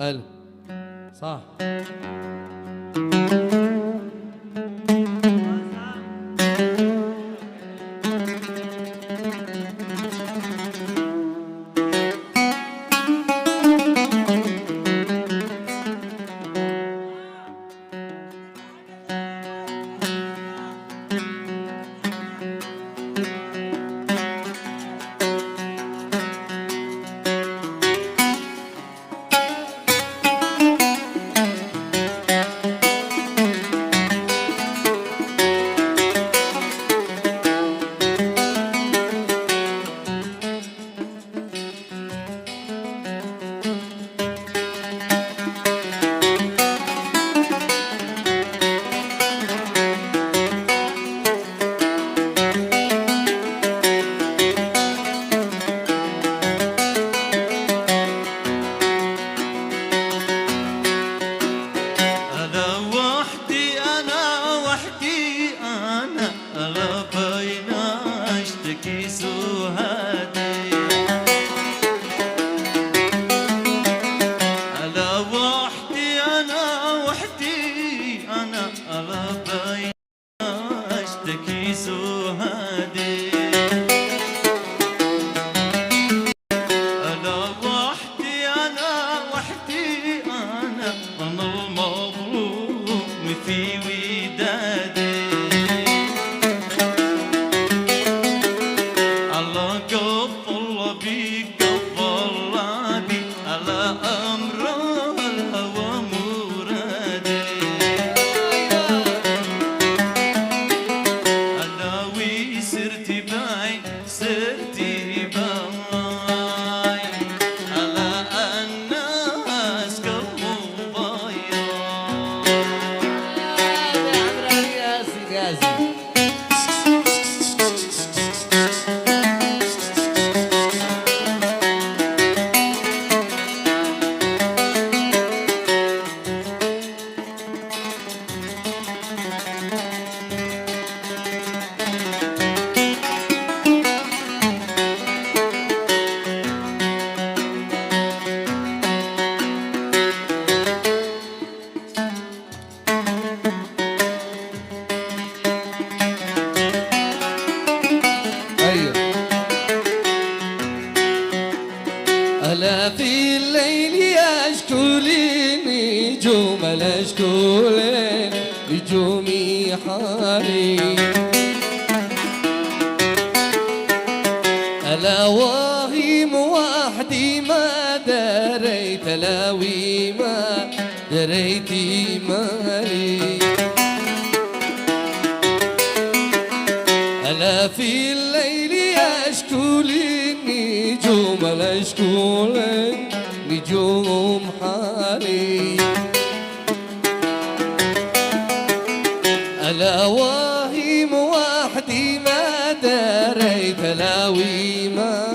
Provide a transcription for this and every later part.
حلو صح. ألا في الليل يشكو لي نجوم الأشكو لي نجومي حالي ألا واهيم وحدي ما دريت لاوي ما دريتي مالي ألا في الليل يشكو لي نجوم الأشكو لي نجوم حالي ألا واهيم وحدي ما دريت لاوي ما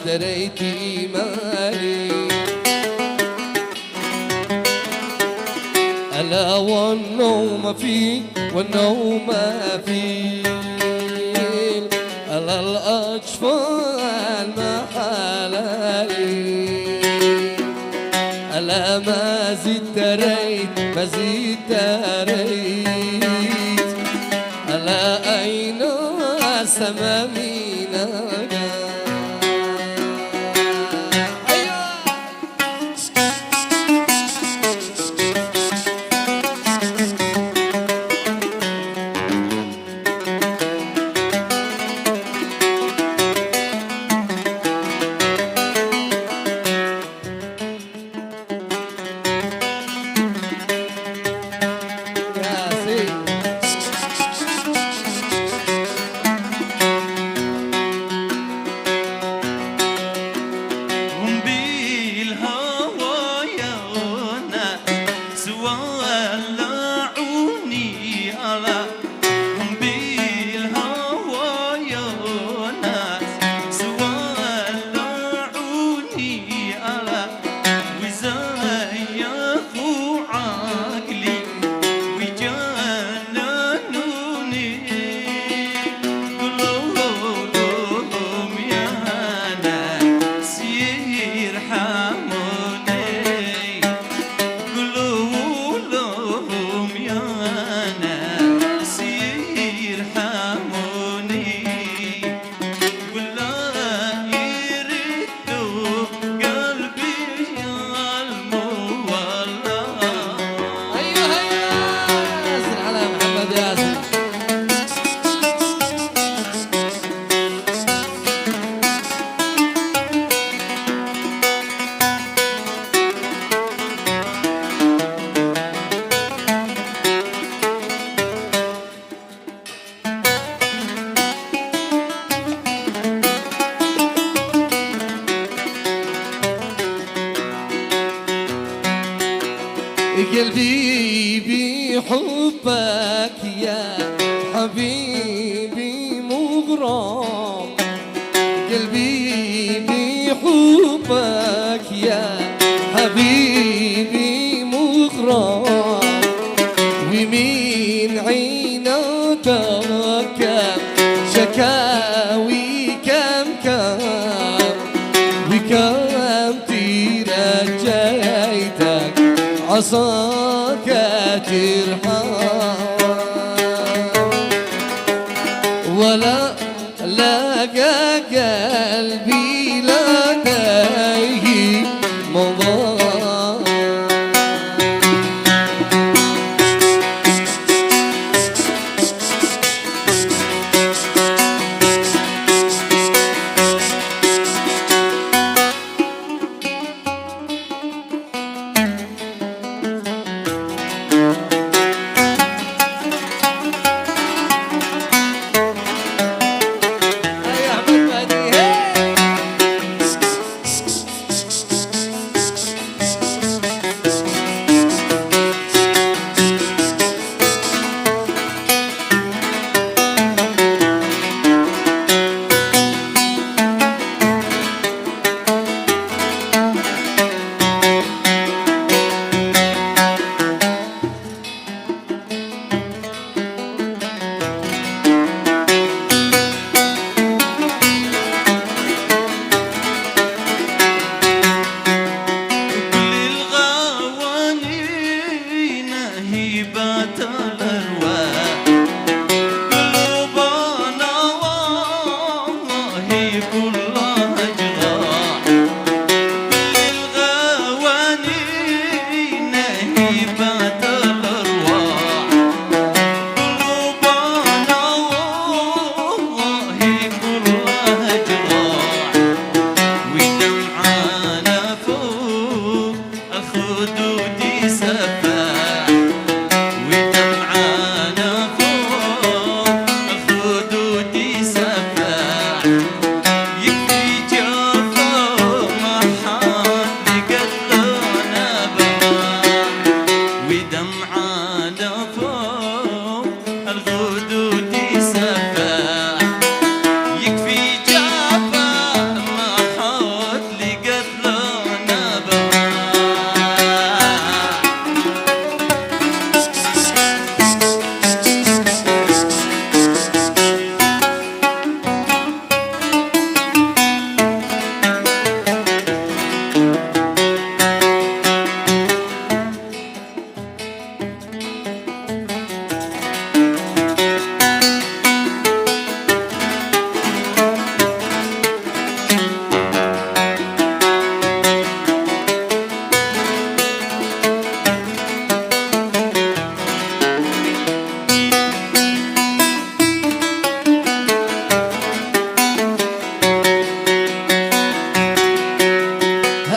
دريتي مالي ألا والنوم في والنوم في ألا الأجفال ما حلالي ألا ما زدت ريت ما زدت ريت ألا أين السما من الجاه قلبي بحبك يا حبيبي مغرم، قلبي بحبك يا حبيبي مغرم، ومن عيناتك شكاوي كم وكم ترجيتك عصاك ترحم، ولا لقى قلبي لديه مضى.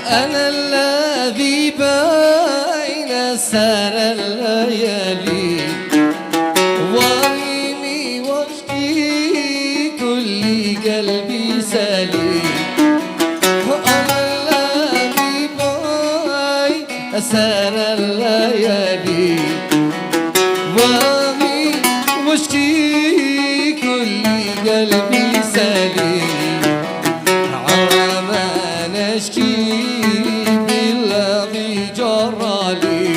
أنا الذي بين سار الليالي وعيني واشكي كل قلبي سلي، أنا الذي بين سار الليالي وعيني واشكي كل قلبي سلي، عما نشكي بالذي جرالي،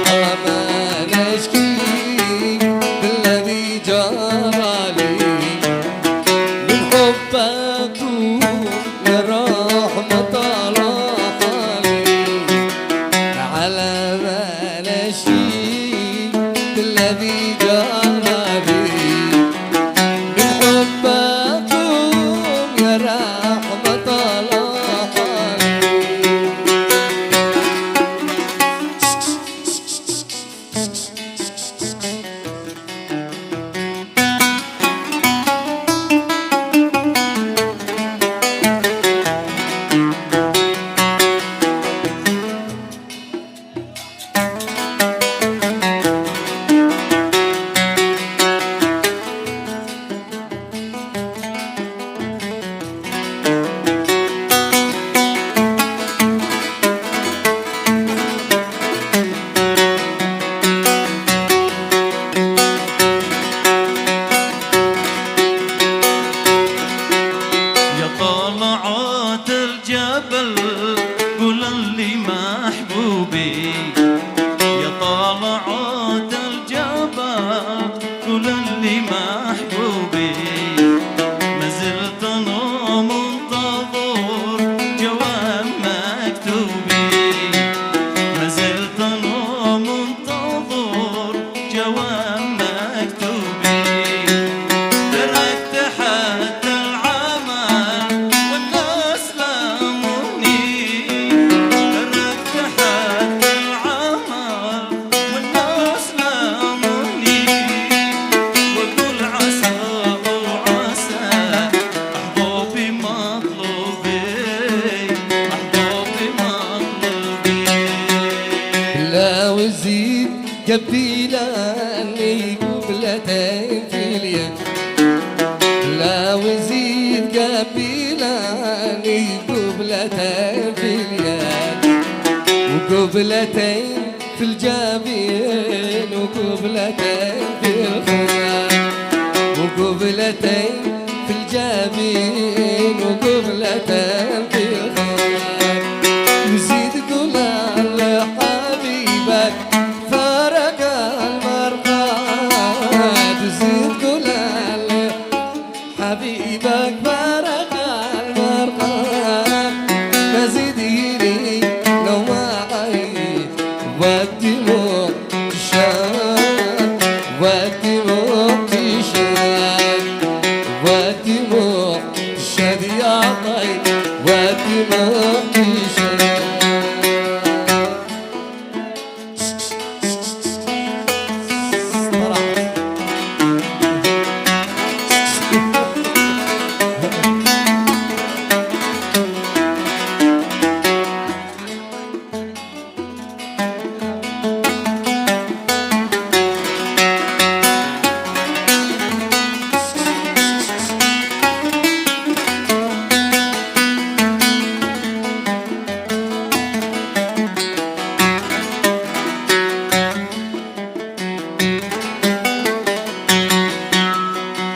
عما نشكي بالذي جرالي، من حبك يا رحمة الله علي، على ما نشكي بالذي جرالي، من حبك يا رحمة الله علي. الجبل قول اللي محبوبي يا طالعات الجبل قول اللي محبوبي ما زلت انا منتظر جواب مكتوبي ما زلت انا منتظر جواب مكتوبي تركت حتى العمل والناس لاموني تركت حتى العمل والناس لاموني واقول عسى وعسى احبابي مطلوبي احبابي مطلوبي لا وزيد قبيلاني قبلتين في اليد لا وزيد قبيلاني قبلتين في اليد وقبلتين في الجبين وقبلتين في الخيام وقبلتين في الجبين وقبلتين في الخيام وزيد قول لحبيبك فرق المرقات وزيد قول لحبيبك فرق المرقات مزيد يري لو معي والدموع تشان والدموع تشان والدموع تشان يا طيب والدموع تشان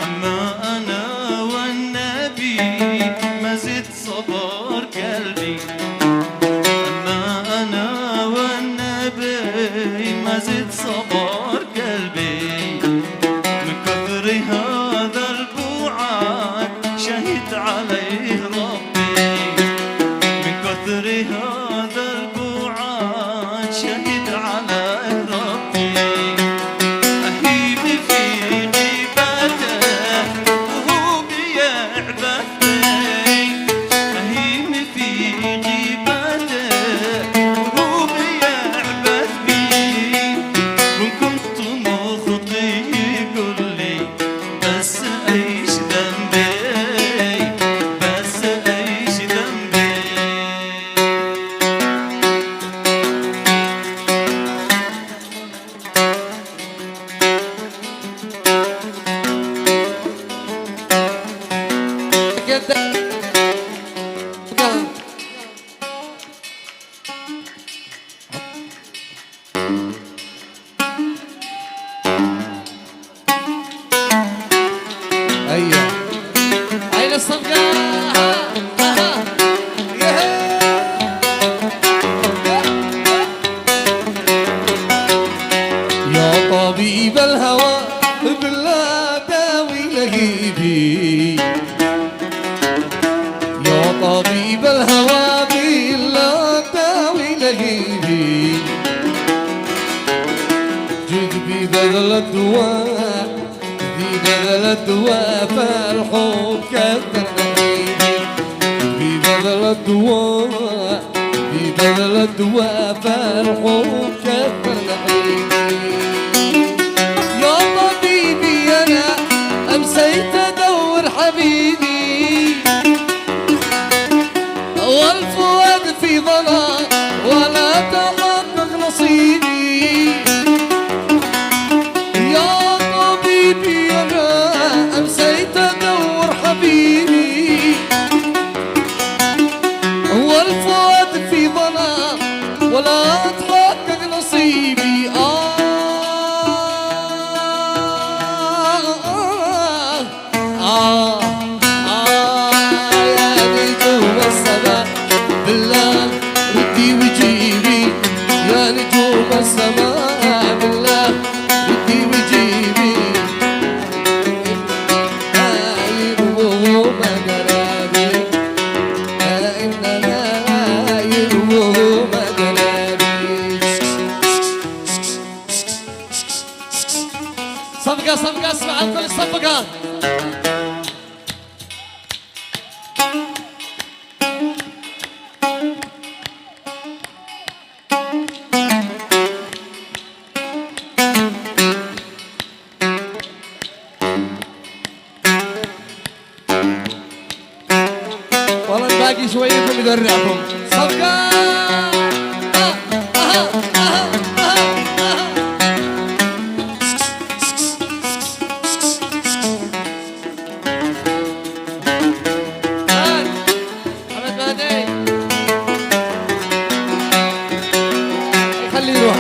أما أنا والنبي ما زد صبر قلبي أما أنا والنبي ما زد صبر قلبي من كثر هذا البعد شهد عليه ربي من كثر هذا البعد شهد عليه ربي أهيب في غيبته وهو بيعبث بي أهيب في غيبته وهو بيعبث بي وإن كنت مخطي قل لي بس أيش ذنبي بس أيش ذنبي أيوة أين الصفقة يا طبيب الهوى بالله داوي لهيبي يا طبيب الهوى بالله داوي لهيبي جد ببذل الدواء ببذل الدواء فالحب كثر نحيبي ببذل الدواء ببذل الدواء فالحب كثر نحيبي يا طبيبي أنا أمسيت أدور حبيبي والفؤاد في ظلام ولا تحقق نصيبي يا طبيبي أنا أمسيت أدور حبيبي والفؤاد في ظلام ولا تحقق نصيبي يا نجوم السماء إننا يروه مدنابي. صفقة صفقة اسمع الكل الصفقات. والله باقي شويكم يدرعكم. صفقة محمد مهدي خليه يروح.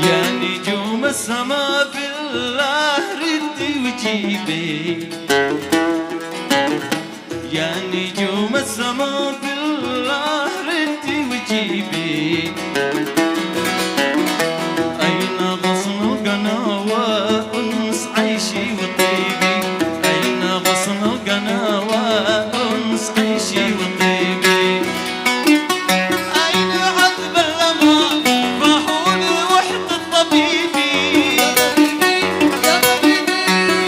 يا نجوم السما بالله ردي وجيبي، يا نجوم السما بالله ردي وجيبي، أين غصن القناوة أنس عيشي وطيبي، أين غصن القناوة أنس عيشي وطيبي، أين عذب الأمان فهون وحدة طبيبي،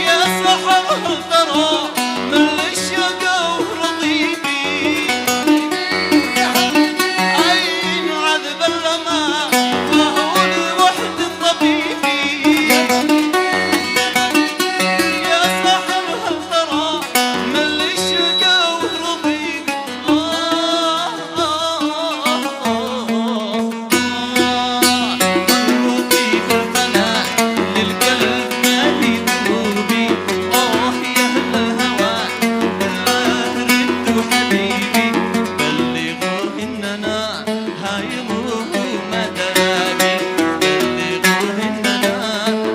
يا صحر الثرى من الشقا ورضيبي، أين عذب الأمان فهون وحدة طبيبي، يا صحر الثرى من الشقا ورضيبي. الرضيب الفناء للقلب ما يدوبي، يا أهل الهوى بالله ردوا حبيبي، بلغوه إننا هايموه مدرابي، بلغوه إننا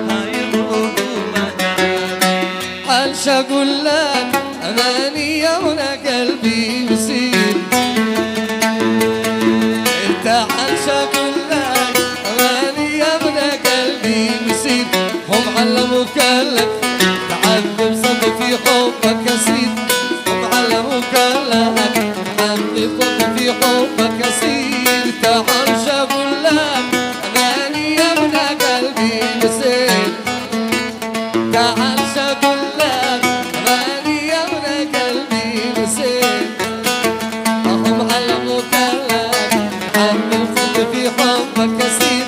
هايموه مدرابي. عالش اقول لك اماني وانا قلبي مسير، انت عالش اقول لك اماني وانا قلبي مسير، هم علموك لك تعذب صدق في حبك كثير، هم علموك لك تعذب صدق في حبك كثير، تعالش اقول لك اماني وانا قلبي مسير، تعالش اقول لك اماني وانا قلبي مسير، هم علموك لك تعذب صدق في حبك كثير،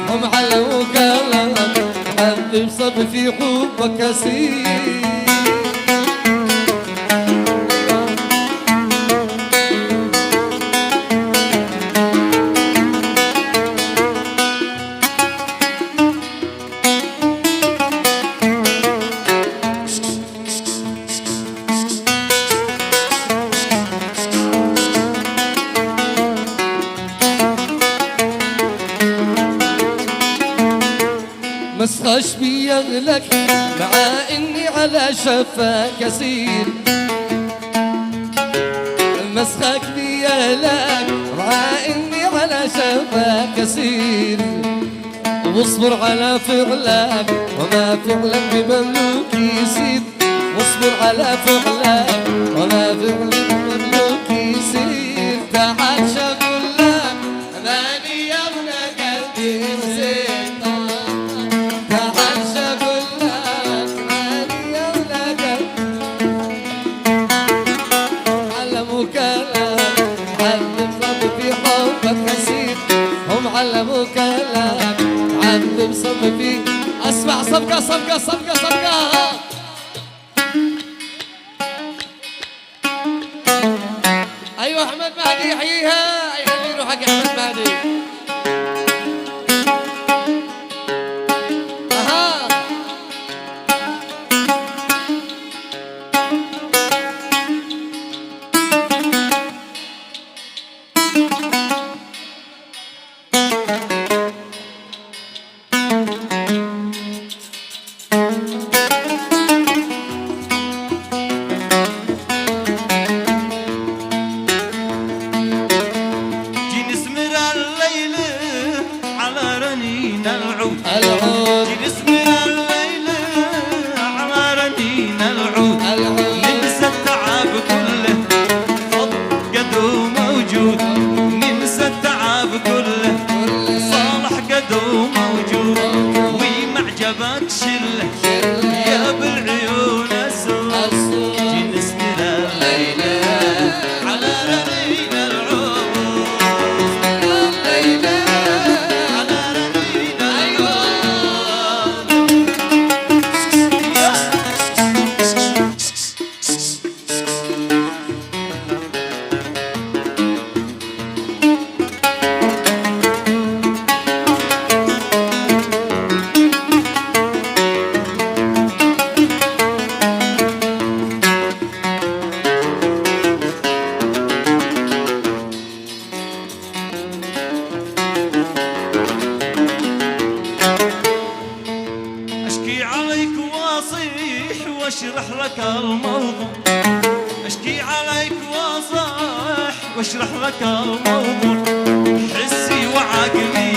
هم علموك لك تعذب صدق في حبك كثير. مسخش بيغلك مع اني على شفاك اسير، مسخك بيغلك مع اني على شفاك اسير، واصبر على فعلك وما فعلك بمملوك يصير، واصبر على فعلك وما فعلك بمملوك يصير، تعال اقول لك اماني يا ابن قلبي مسير، علموك لك عذب صب فيك. اسمع صفقة صفقة صفقة صفقة. ايوه احمد مهدي يحييها، يخلي روحك يا احمد مهدي. اها العود جسمنا الليلة على رنين العود، ننسى التعب كله فض قدوم موجود ننسى التعب كله صالح قدو موجود ومعجبك شله يا بالعيون السود جنسني ليلى على رنين العود ليلى على رنين العود اشكي عليك واصيح واشرح لك الموضوع اشكي عليك واصيح واشرح لك الموضوع حسي وعقلي